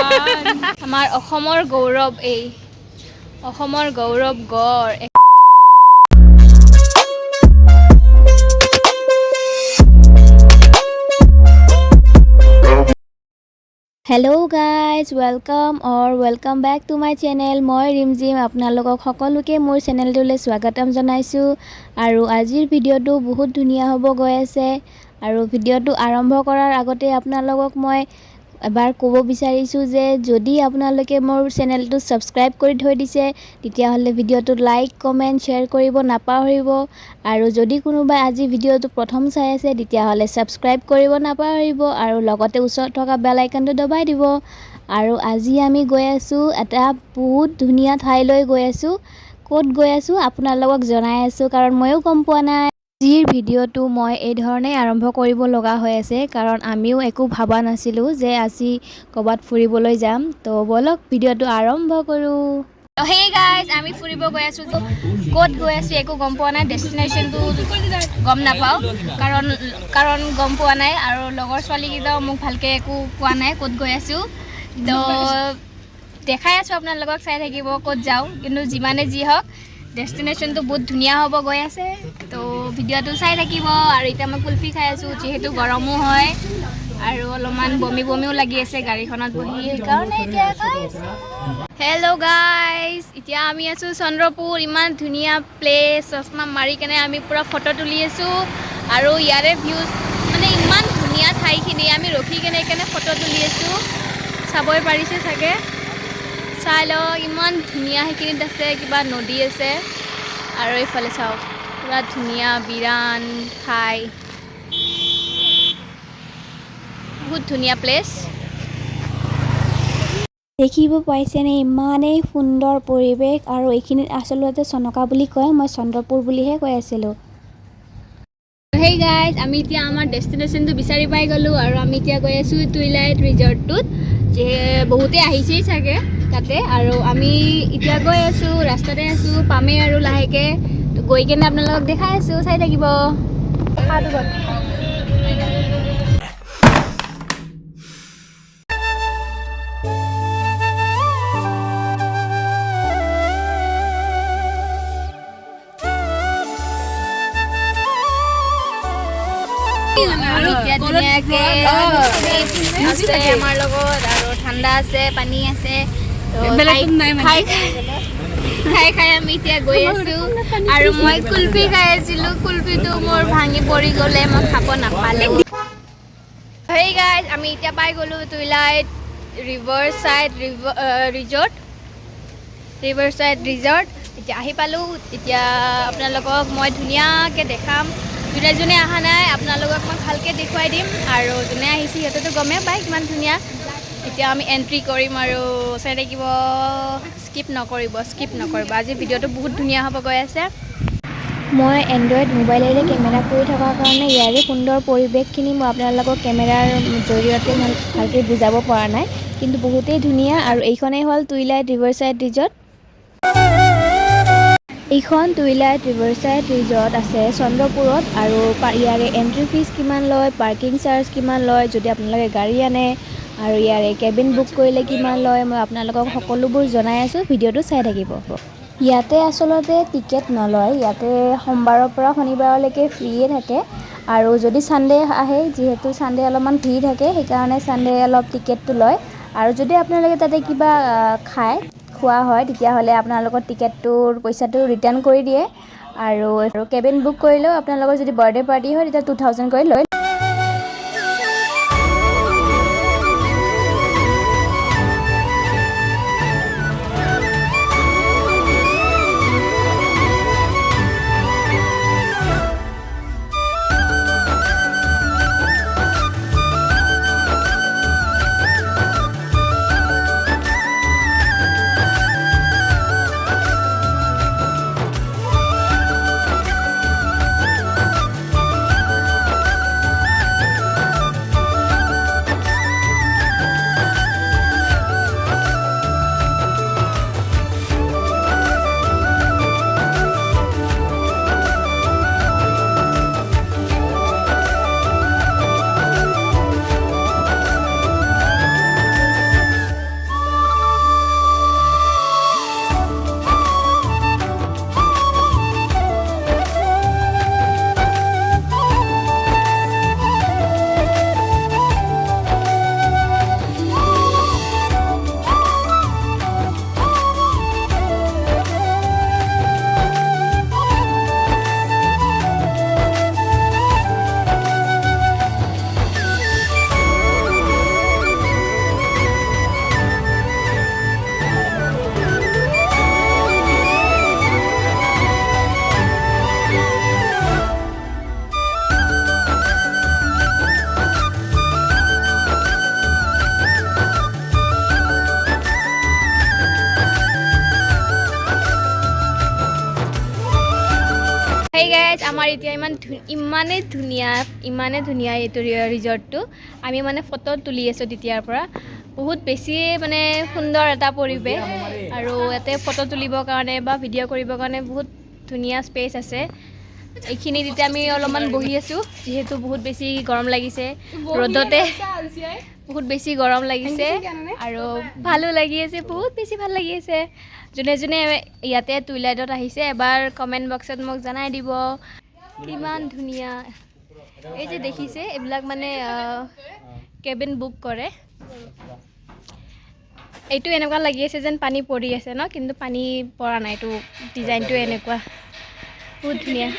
আমাৰ অসমৰ গৌৰৱ এই অসমৰ গৌৰৱ গড়। Hello' guys, welcome back to my channel. মই ৰিমজিম, আপোনালোকক সকলোকে মোৰ চেনেলটোলৈ স্বাগতম জনাইছোঁ। আৰু আজিৰ ভিডিঅ'টো বহুত ধুনীয়া হ'ব গৈ আছে। আৰু ভিডিঅ'টো আৰম্ভ কৰাৰ আগতে আপোনালোকক মই এবাৰ ক'ব বিচাৰিছোঁ যে যদি আপোনালোকে মোৰ চেনেলটো ছাবস্ক্ৰাইব কৰি থৈ দিছে তেতিয়াহ'লে ভিডিঅ'টো লাইক, কমেণ্ট, শ্বেয়াৰ কৰিব নাপাহৰিব। আৰু যদি কোনোবাই আজি ভিডিঅ'টো প্ৰথম চাই আছে তেতিয়াহ'লে ছাবস্ক্ৰাইব কৰিব নাপাহৰিব আৰু লগতে ওচৰত থকা বেল আইকনটো দবাই দিব। আৰু আজি আমি গৈ আছোঁ এটা বহুত ধুনীয়া ঠাইলৈ গৈ আছোঁ। ক'ত গৈ আছোঁ আপোনালোকক জনাই আছোঁ, কাৰণ ময়ো গম পোৱা নাই। আজিৰ ভিডিঅ'টো মই এই ধৰণেই আৰম্ভ কৰিব লগা হৈ আছে, কাৰণ আমিও একো ভবা নাছিলোঁ যে আজি ক'ৰবাত ফুৰিবলৈ যাম। তো ব'লক ভিডিঅ'টো আৰম্ভ কৰোঁ। হেই গাইজ, আমি ফুৰিব গৈ আছোঁ। ক'ত গৈ আছোঁ একো গম পোৱা নাই, ডেষ্টিনেশ্যনটো গম নাপাওঁ, কাৰণ গম পোৱা নাই। আৰু লগৰ ছোৱালীকেইটাও মোক ভালকৈ একো কোৱা নাই ক'ত গৈ আছোঁ। তো দেখাই আছোঁ আপোনালোকক, চাই থাকিব ক'ত যাওঁ। কিন্তু যিমানে যি হওক ডেষ্টিনেশ্যনটো বহুত ধুনীয়া হ'ব গৈ আছে। তো ভিডিঅ'টো চাই থাকিব। আৰু এতিয়া মই কুলফি খাই আছোঁ, যিহেতু গৰমো হয় আৰু অলপমান বমিও লাগি আছে গাড়ীখনত বহি, সেইকাৰণে এতিয়া খাই আছোঁ। হেল্ল' গাইজ, এতিয়া আমি আছোঁ চন্দ্ৰপুৰ। ইমান ধুনীয়া প্লেচ, চশমা মাৰি কেনে আমি পূৰা ফটো তুলি আছোঁ। আৰু ইয়াৰে ভিউজ মানে ইমান ধুনীয়া ঠাইখিনি, আমি ৰখি কেনে সেইকাৰণে ফটো তুলি আছোঁ। চাবই পাৰিছে চাগে, চাই লওক ইমান ধুনীয়া। সেইখিনিত আছে কিবা নদী আছে আৰু এইফালে চাওক পুৰা ধুনীয়া বিৰান ঠাই, বহুত ধুনীয়া প্লেচ। দেখিব পাইছেনে, ইমানেই সুন্দৰ পৰিৱেশ। আৰু এইখিনিত আচলতে চনকা বুলি কয়, মই চন্দ্ৰপুৰ বুলিহে কৈ আছিলোঁ। হেই গাইজ, আমি এতিয়া আমাৰ ডেষ্টিনেশ্যনটো বিচাৰি পাই গ'লোঁ। আৰু আমি এতিয়া গৈ আছোঁ টুইলাইট ৰিজৰ্টটোত, যে বহুতেই আহিছেই চাগে তাতে। আৰু আমি এতিয়া গৈ আছোঁ, ৰাস্তাতে আছোঁ, পামেই আৰু লাহেকৈ। তো গৈ কেনে আপোনালোকক দেখাই আছোঁ, চাই থাকিব। আৰু এতিয়া ধুনীয়াকৈ আছে আমাৰ লগত, আৰু ঠাণ্ডা আছে, পানী আছে। খাই আমি এতিয়া গৈ আছোঁ। আৰু মই কুলফি খাই আছিলোঁ, কুলফিটো মোৰ ভাঙি পৰি গ'লে, মই খাব নাপালোঁ। হেই গাইজ, আমি এতিয়া পাই গ'লোঁ টুইলাইট ৰিভাৰ চাইড ৰিজৰ্ট। এতিয়া আহি পালোঁ। এতিয়া আপোনালোকক মই ধুনীয়াকৈ দেখাম। যোনে অহা নাই আপোনালোকক মই ভালকৈ দেখুৱাই দিম। আৰু যোনে আহিছে সিহঁতেতো গমেই পায় কিমান ধুনীয়া। এতিয়া আমি এণ্ট্ৰি কৰিম আৰু চাই থাকিব, স্কিপ নকৰিব। আজিৰ ভিডিঅ'টো বহুত ধুনীয়া হ'ব গৈ আছে। মই এণ্ড্ৰইড মোবাইলেৰে কেমেৰা কৰি থকাৰ কাৰণে ইয়াৰে সুন্দৰ পৰিৱেশখিনি মই আপোনালোকক কেমেৰাৰ জৰিয়তে ভালকৈ বুজাব পৰা নাই, কিন্তু বহুতেই ধুনীয়া। আৰু এইখনেই হ'ল টুইলাইট ৰিভাৰ চাইড ৰিজৰ্ট। এইখন টুইলাইট ৰিভাৰ চাইড ৰিজৰ্ট আছে চন্দ্ৰপুৰত। আৰু ইয়াৰে এণ্ট্ৰি ফিজ কিমান লয়, পাৰ্কিং চাৰ্জ কিমান লয়, যদি আপোনালোকে গাড়ী আনে, আৰু ইয়াৰে কেবিন বুক কৰিলে কিমান লয়, মই আপোনালোকক সকলোবোৰ জনাই আছোঁ। ভিডিঅ'টো চাই থাকিব। ইয়াতে আচলতে টিকেট নলয়, ইয়াতে সোমবাৰৰ পৰা শনিবাৰলৈকে ফ্ৰীয়ে থাকে। আৰু যদি ছানডে আহে, যিহেতু ছানডে অলপমান ভিৰ থাকে, সেইকাৰণে ছানডে অলপ টিকেটটো লয়। আৰু যদি আপোনালোকে তাতে কিবা খোৱা হয় তেতিয়াহ'লে আপোনালোকৰ টিকেটটোৰ পইচাটো ৰিটাৰ্ণ কৰি দিয়ে। আৰু কেবিন বুক কৰিলেও আপোনালোকৰ যদি বাৰ্থডে পাৰ্টি হয় তেতিয়া 2000 কৰি লয়। আমাৰ এতিয়া ইমানেই ধুনীয়া এইটো ৰিজৰ্টটো আমি মানে ফটো তুলি আছোঁ তেতিয়াৰ পৰা বহুত বেছি মানে সুন্দৰ এটা পৰিৱেশ আৰু ইয়াতে ফটো তুলিবৰ কাৰণে বা ভিডিঅ' কৰিবৰ কাৰণে বহুত ধুনীয়া স্পেচ আছে এইখিনিত এতিয়া আমি অলপমান বহি আছোঁ যিহেতু বহুত বেছি গৰম লাগিছে ৰ'দতে বহুত বেছি গৰম লাগিছে আৰু ভালো লাগি আছে বহুত বেছি ভাল লাগি আছে যোনে যোনে ইয়াতে টুইলাইটত আহিছে এবাৰ কমেণ্ট বক্সত মোক জনাই দিব কিমান ধুনীয়া এই যে দেখিছে এইবিলাক মানে কেবিন বুক কৰে এইটো এনেকুৱা লাগি আছে যেন পানী পৰি আছে ন কিন্তু পানী পৰা নাই এইটো ডিজাইনটো এনেকুৱা বহুত ধুনীয়া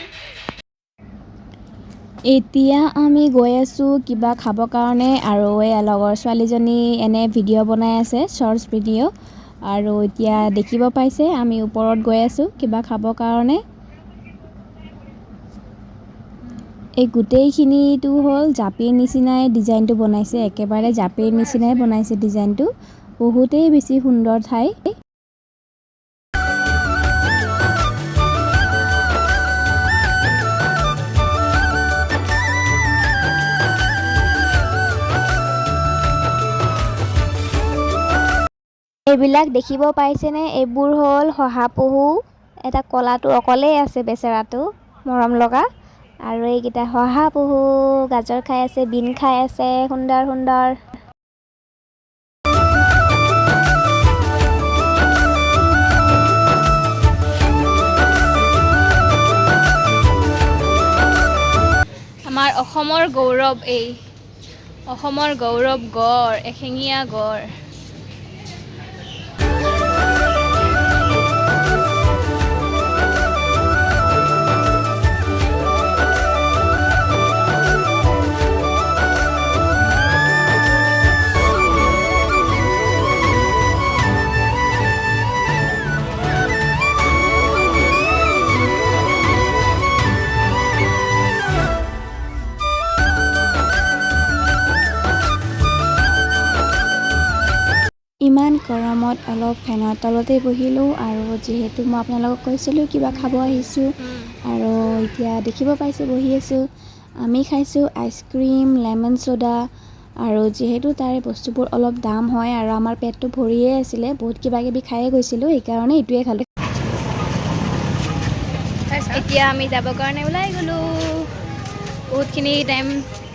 এতিয়া আমি গৈ আছোঁ কিবা খাবৰ কাৰণে আৰু এই লগৰ ছোৱালীজনী এনে ভিডিঅ' বনাই আছে শৰ্টছ ভিডিঅ' আৰু এতিয়া দেখিব পাইছে আমি ওপৰত গৈ আছোঁ কিবা খাবৰ কাৰণে এই গোটেইখিনিটো হ'ল জাপিৰ নিচিনাই ডিজাইনটো বনাইছে একেবাৰে জাপিৰ নিচিনাই বনাইছে ডিজাইনটো বহুতেই বেছি সুন্দৰ ঠাই এইবিলাক দেখিব পাইছেনে এইবোৰ হ'ল শহাপহু এটা কলাটো অকলেই আছে বেচেৰাটো মৰম লগা আৰু এইকেইটা শহাপহু গাজৰ খাই আছে বিন খাই আছে সুন্দৰ সুন্দৰ আমাৰ অসমৰ গৌৰৱ এই অসমৰ গৌৰৱ গড় এশিঙীয়া গড় ইমান গৰমত অলপ ফেনৰ তলতে বহিলোঁ আৰু যিহেতু মই আপোনালোকক কৈছিলোঁ কিবা খাব আহিছোঁ আৰু এতিয়া দেখিব পাইছে বহি আছোঁ আমি খাইছোঁ আইচক্ৰীম লেমন ছ'ডা আৰু যিহেতু তাৰে বস্তুবোৰ অলপ দাম হয় আৰু আমাৰ পেটটো ভৰিয়ে আছিলে বহুত কিবা কিবি খায়ে গৈছিলোঁ সেইকাৰণে এইটোৱে খালোঁ এতিয়া আমি যাবৰ কাৰণে ওলাই গ'লোঁ বহুতখিনি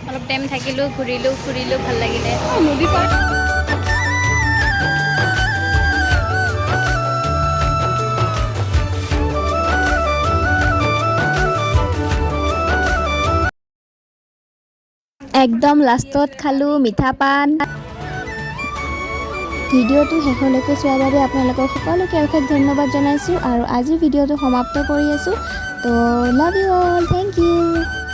অলপ টাইম থাকিলোঁ ফুৰিলোঁ ভাল লাগিলে নদী পাৰ একদম লাষ্টত খালোঁ মিঠা পান ভিডিঅ'টো শেষলৈকে চোৱাৰ বাবে আপোনালোকক সকলোকে অশেষ ধন্যবাদ জনাইছোঁ আৰু আজিৰ ভিডিঅ'টো সমাপ্ত কৰি আছোঁ তো love you all thank U